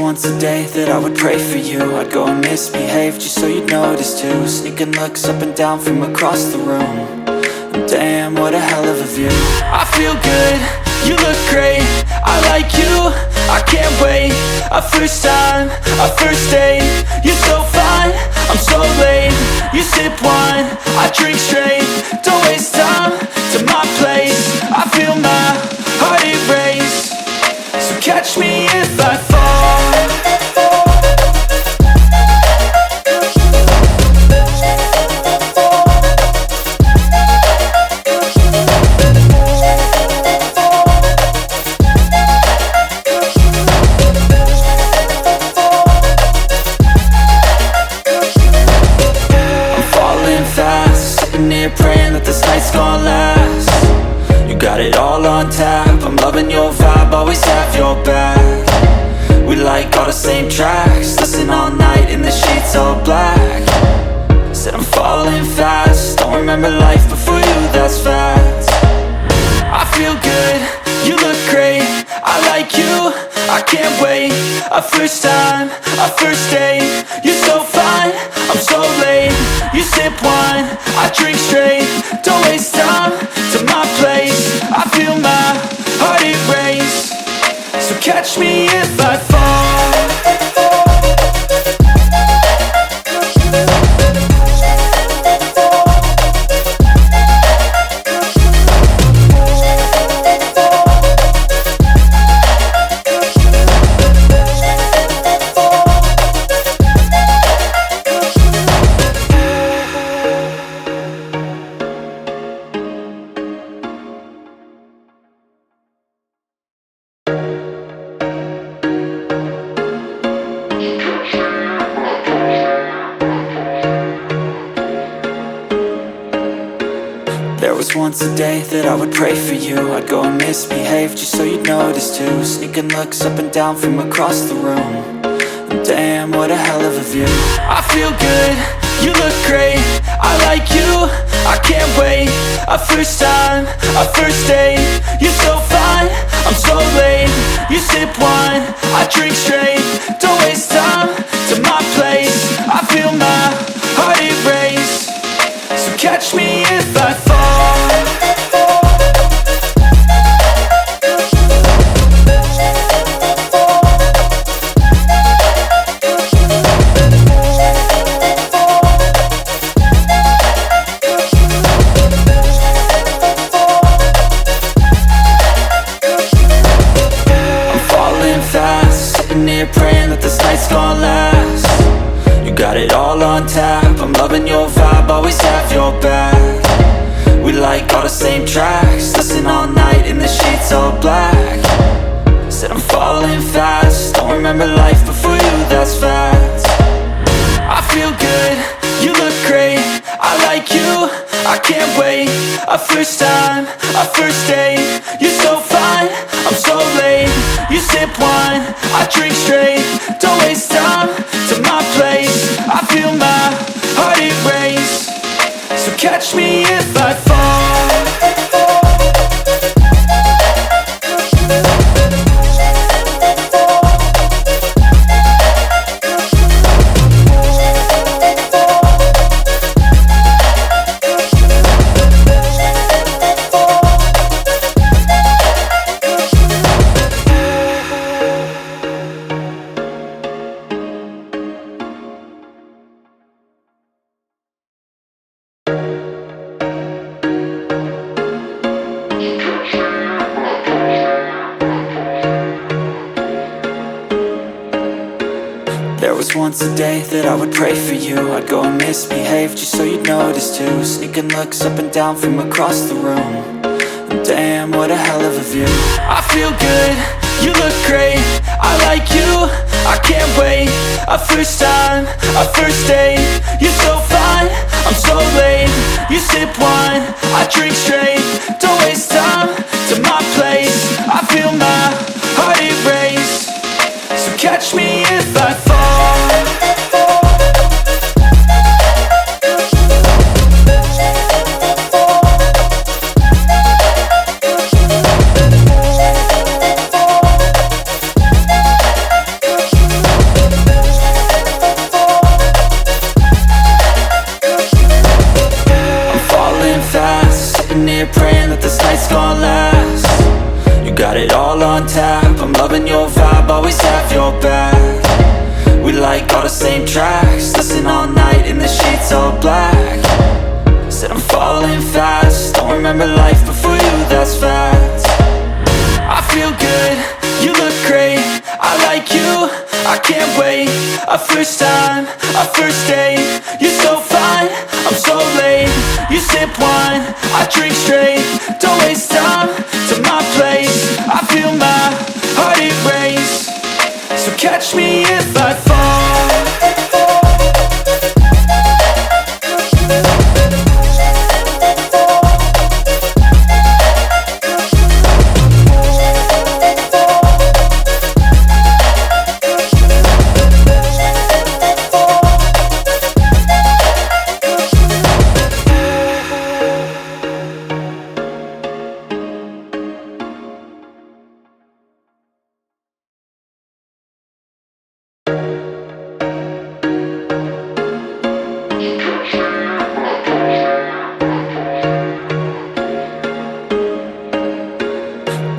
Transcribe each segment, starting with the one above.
once a day that I would pray for you. I'd go and misbehave just so you'd notice too. Sneaking looks up and down from across the room. And damn, what a hell of a view. I feel good, you look great, I like you, I can't wait. A first time, a first date, you're so fine, I'm so late. You sip wine, I drink straight, don't waste time to my place. I feel my heart erase, so catch me if I fall. Praying that this night's gonna last. You got it all on tap, I'm loving your vibe, always have your back. We like all the same tracks, listen all night in the sheets all black. Said I'm falling fast, don't remember life before you, that's fact. I feel good, you look great, I like you, I can't wait. A first time, a first date, you're so fine, I'm so late. You sip wine, I drink straight, don't waste time to my place. I feel my heart erase, so catch me if I fall. There was once a day that I would pray for you. I'd go and misbehave just so you'd notice too. Sneaking looks up and down from across the room. And damn, what a hell of a view. I feel good, you look great, I like you, I can't wait. A first time, a first date, you're so fine, I'm so late. You sip wine, I drink straight, don't waste time to my place. I feel my heart erase, so catch me if I fall. Praying that this night's gonna last. You got it all on tap, I'm loving your vibe, always have your back. We like all the same tracks, listen all night in the sheets all black. Said I'm falling fast, don't remember life before you, that's fact. I feel good, you look great, I like you, I can't wait. A first time, a first date, you're so fine, I'm so late. You sip wine, I drink straight, don't waste time to my place. I feel my heart erase, so catch me if I fall. There was once a day that I would pray for you. I'd go and misbehave just so you'd notice too. Sneaking looks up and down from across the room. And damn, what a hell of a view. I feel good, you look great, I like you, I can't wait. A first time, a first date, you're so fine, I'm so late. You sip wine, I drink straight, don't waste time to my place. I feel my heart erase, so catch me if I fall. got it all on tap. I'm loving your vibe, always have your back. We like all the same tracks, listen all night in the sheets all black. Said I'm falling fast, don't remember life before you, that's fact. I feel good, you look great, I like you, I can't wait. A first time, a first date, you're so fine, I'm so late. You sip wine, I drink straight, don't waste time to my place. I feel my heart erase, so catch me if I fall.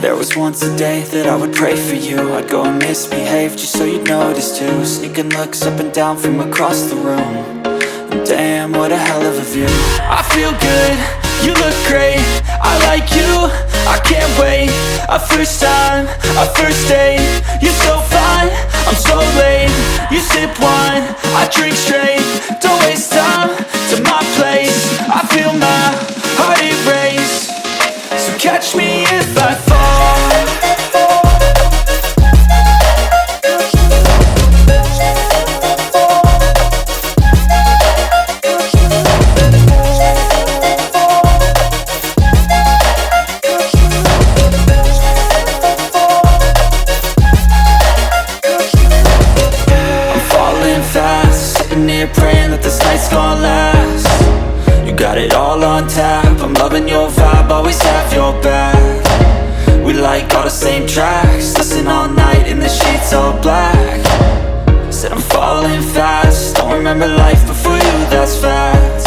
There was once a day that I would pray for you. I'd go and misbehave just so you'd notice too. Sneaking looks up and down from across the room. And damn, what a hell of a view. I feel good, you look great, I like you, I can't wait. A first time, a first date, you're so fine, I'm so late. You sip wine, I drink straight, don't waste time to my place. I feel my heart erase, so catch me if I fall. Praying that this night's gonna last. You got it all on tap, I'm loving your vibe, always have your back. We like all the same tracks, listen all night in the sheets all black. Said I'm falling fast, don't remember life before you, that's fact.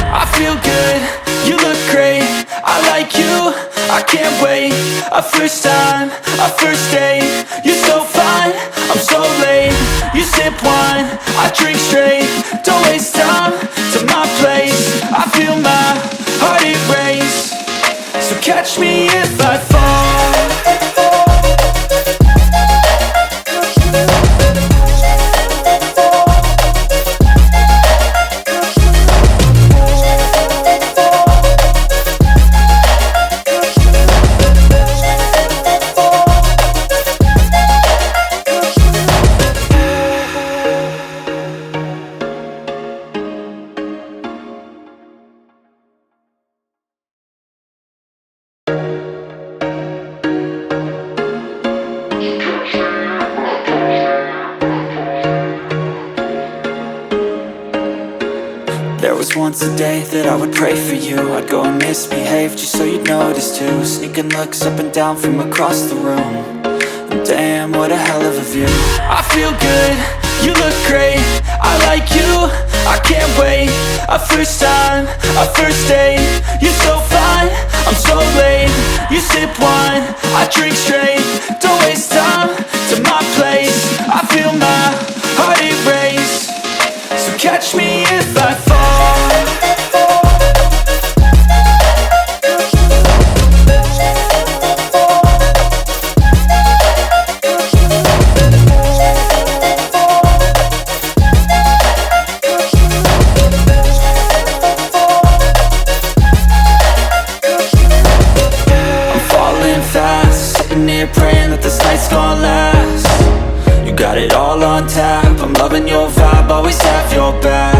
I feel good, you look great, I like you, I can't wait. A first time, a first date, you're so fine, I'm so late. You sip wine, I drink straight, don't waste time to my place. I feel my heart erase, so catch me if I fall. There was once a day that I would pray for you. I'd go and misbehave just so you'd notice too. Sneaking looks up and down from across the room. And damn, what a hell of a view. I feel good, you look great, I like you, I can't wait. A first time, a first date, you're so fine, I'm so late. You sip wine, I drink straight, don't waste time to my place. I feel my heart erase, so catch me if I fall. Praying that this night's gonna last. You got it all on tap, I'm loving your vibe, always have your back.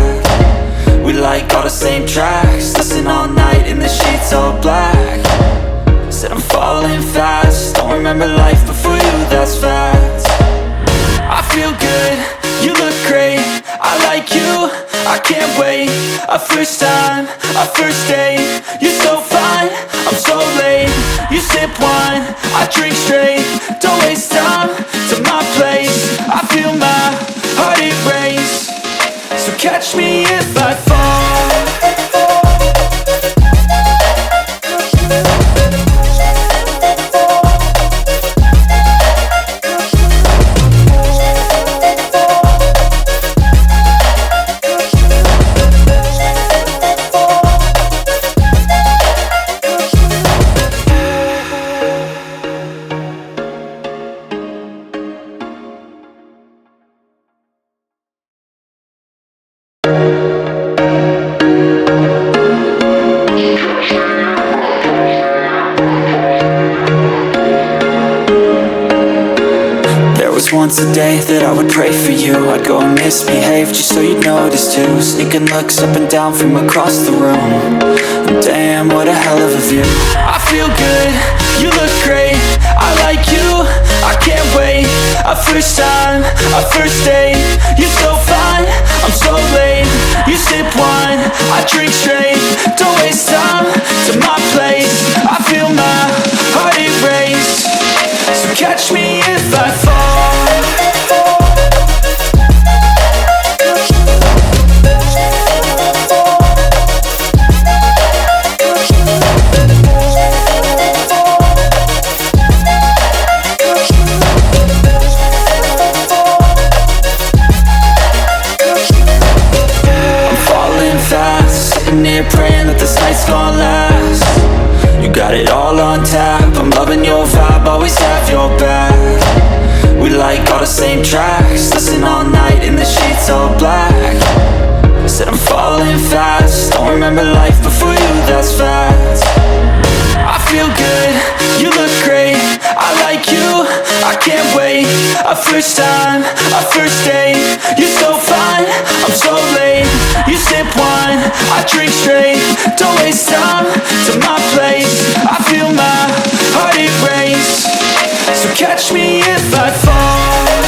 We like all the same tracks, listen all night in the sheets all black. Said I'm falling fast, don't remember life before you, that's fact. I feel good, you look great, I like you, I can't wait. A first time, a first date, you're so fine, I'm so late. You sip wine, I drink straight, don't waste time to my place. I feel my heart erase, so catch me if I fall. once a day that I would pray for you. I'd go and misbehave just so you'd notice too. Sneaking looks up and down from across the room. And damn, what a hell of a view. I feel good, you look great, I like you, I can't wait. A first time, a first date, you're so fine, I'm so late. You sip wine, I drink straight. Don't waste time to my place. I feel my heart erase. So catch me if I fall. Here praying that this night's gonna last. You got it all on tap, I'm loving your vibe, always have your back. We like all the same tracks, listen all night in the sheets all black. I said I'm falling fast, don't remember life before you, that's fact. I feel good, you look great, I like you, I can't wait. A first time, a first date, you're so fine, I'm so late. You sip wine, I drink straight. Don't waste time to my place. I feel my heart erase. So catch me if I fall.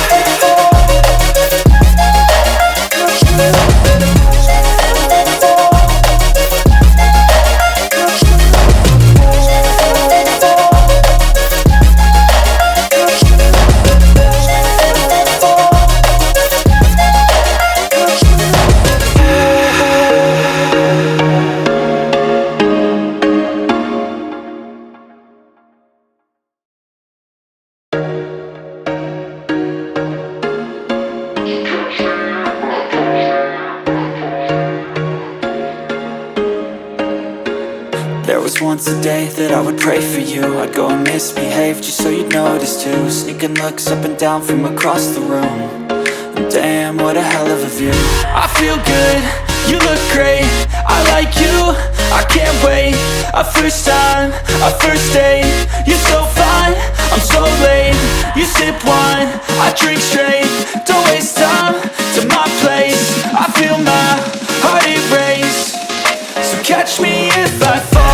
There was once a day that I would pray for you. I'd go and misbehave just so you'd notice too. Sneaking looks up and down from across the room. And damn, what a hell of a view. I feel good, you look great, I like you, I can't wait. A first time, a first date, you're so fine, I'm so late. You sip wine, I drink straight. Don't waste time to my place. I feel my heart erase. So catch me if I fall.